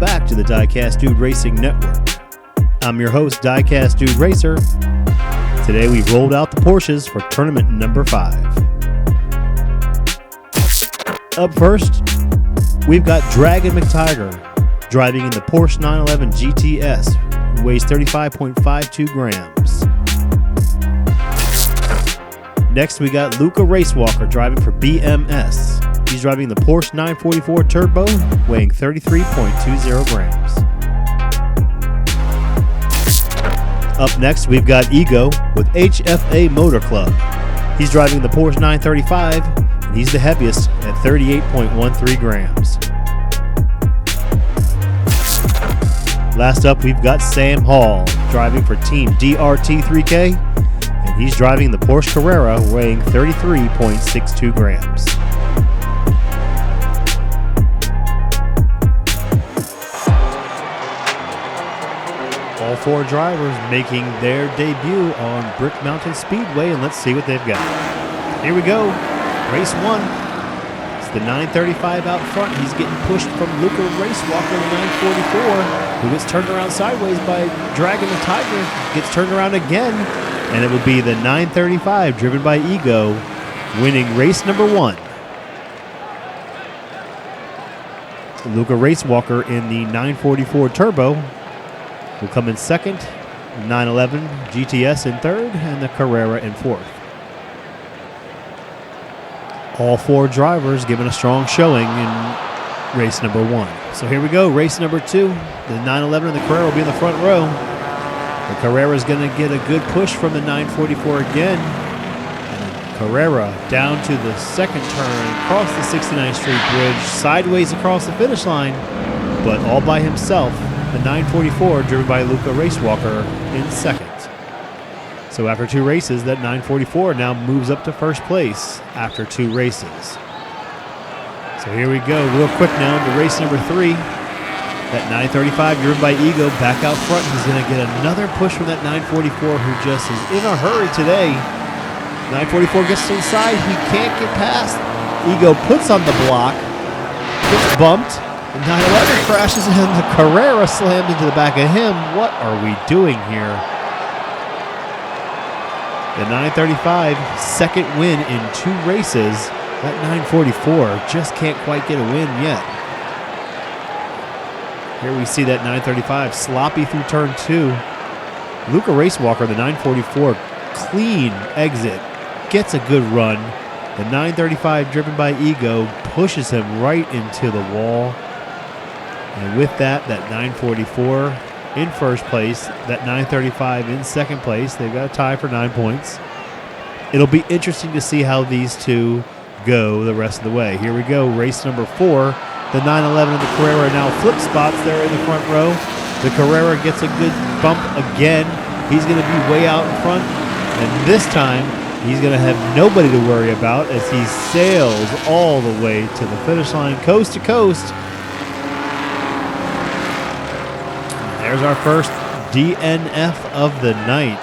back to the Diecast Dude Racing Network. I'm your host, Diecast Dude Racer. Today we rolled out the Porsches for tournament number 5. Up first, we've got Dragon McTiger driving in the Porsche 911 GTS, who weighs 35.52 grams. Next, we got Luca Racewalker driving for BMS. He's driving the Porsche 944 Turbo, weighing 33.20 grams. Up next, we've got Ego with HFA Motor Club. He's driving the Porsche 935, and he's the heaviest at 38.13 grams. Last up, we've got Sam Hall driving for Team DRT3K, and he's driving the Porsche Carrera, weighing 33.62 grams. All 4 drivers making their debut on Brick Mountain Speedway, and let's see what they've got. Here we go. Race 1. It's the 935 out front. He's getting pushed from Luca Racewalker, the 944, who gets turned around sideways by Dragon the Tiger. Gets turned around again, and it would be the 935 driven by Ego winning race number 1. Luca Racewalker in the 944 Turbo will come in second, 911 GTS in third, and the Carrera in fourth. All 4 drivers given a strong showing in race number 1. So here we go, race number 2. The 911 and the Carrera will be in the front row. The Carrera is going to get a good push from the 944 again. And Carrera down to the second turn, across the 69th Street Bridge, sideways across the finish line, but all by himself. The 944 driven by Luca Racewalker in second. So after 2 races, that 944 now moves up to first place after 2 races. So here we go, real quick now into race number 3. That 935 driven by Ego back out front. He's going to get another push from that 944 who just is in a hurry today. 944 gets to the side. He can't get past. Ego puts on the block. Gets bumped. The 911 crashes and the Carrera slammed into the back of him. What are we doing here? The 935, second win in 2 races. That 944 just can't quite get a win yet. Here we see that 935 sloppy through turn 2. Luca Racewalker, the 944, clean exit, gets a good run. The 935 driven by Ego pushes him right into the wall. And with that 944 in first place, that 935 in second place. They've got a tie for 9 points. It'll be interesting to see how these two go the rest of the way. Here we go, race number 4. The 911 and the Carrera now flip spots there in the front row. The Carrera gets a good bump again. He's going to be way out in front. And this time, he's going to have nobody to worry about as he sails all the way to the finish line, coast to coast. There's our first DNF of the night.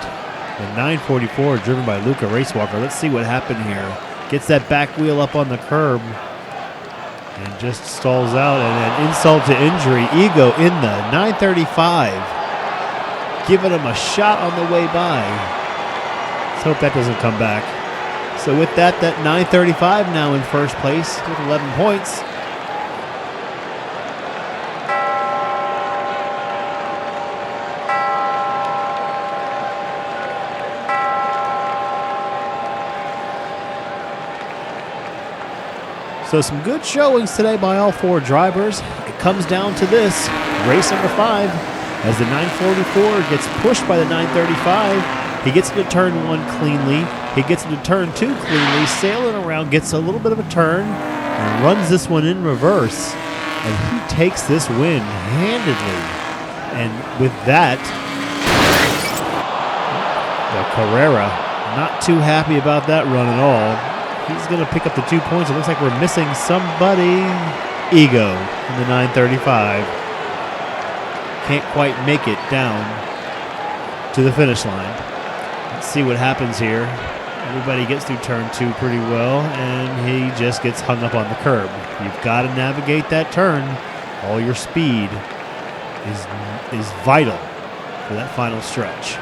The 944 driven by Luca Racewalker. Let's see what happened here. Gets that back wheel up on the curb and just stalls out. And an insult to injury. Ego in the 935. Giving him a shot on the way by. Let's hope that doesn't come back. So with that 935 now in first place with 11 points. So some good showings today by all 4 drivers. It comes down to this, race number 5, as the 944 gets pushed by the 935. He gets into turn 1 cleanly. He gets into turn 2 cleanly, sailing around, gets a little bit of a turn, and runs this one in reverse. And he takes this win handedly. And with that, the Carrera, not too happy about that run at all. He's going to pick up the 2 points. It looks like we're missing somebody. Ego in the 935. Can't quite make it down to the finish line. Let's see what happens here. Everybody gets through turn 2 pretty well, and he just gets hung up on the curb. You've got to navigate that turn. All your speed is vital for that final stretch.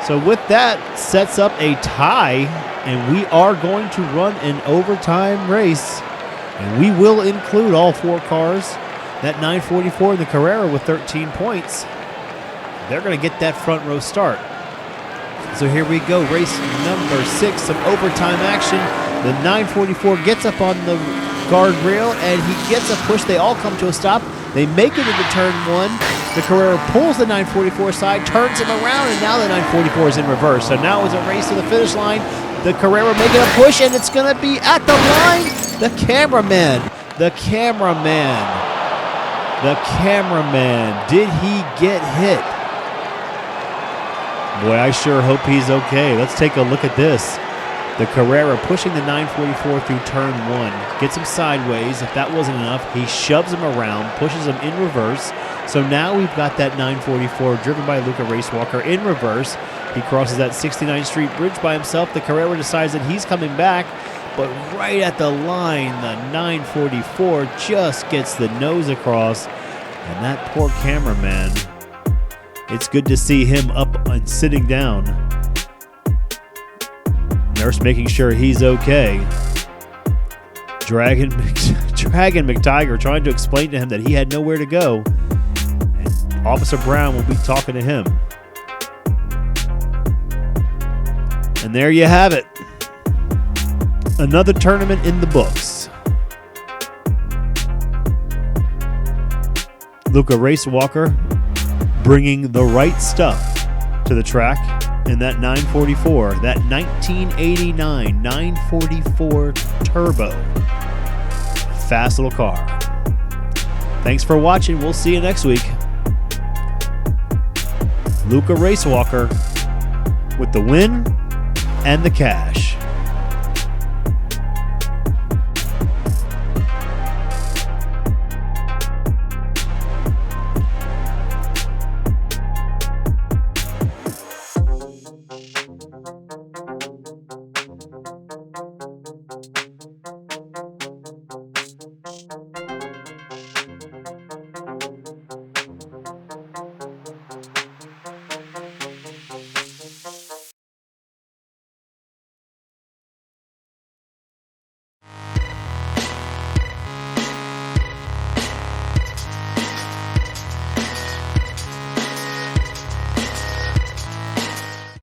So with that, sets up a tie, and we are going to run an overtime race, and we will include all 4 cars. That 944 in the Carrera with 13 points, they're going to get that front row start. So here we go, race number 6, some overtime action. The 944 gets up on the guardrail, and he gets a push. They all come to a stop. They make it into turn 1. The Carrera pulls the 944 side, turns him around, and now the 944 is in reverse. So now it's a race to the finish line. The Carrera making a push, and it's going to be at the line. The cameraman, did he get hit? Boy, I sure hope he's okay. Let's take a look at this. The Carrera pushing the 944 through turn 1. Gets him sideways. If that wasn't enough, he shoves him around, pushes him in reverse. So now we've got that 944 driven by Luca Racewalker in reverse. He crosses that 69th Street Bridge by himself. The Carrera decides that he's coming back, but right at the line, the 944 just gets the nose across. And that poor cameraman, it's good to see him up and sitting down. Nurse making sure he's okay. Dragon McTiger trying to explain to him that he had nowhere to go. And Officer Brown will be talking to him. And there you have it. Another tournament in the books. Luca Racewalker bringing the right stuff to the track in that 944, that 1989 944 Turbo. Fast little car. Thanks for watching. We'll see you next week. Luca Racewalker with the win and the cash.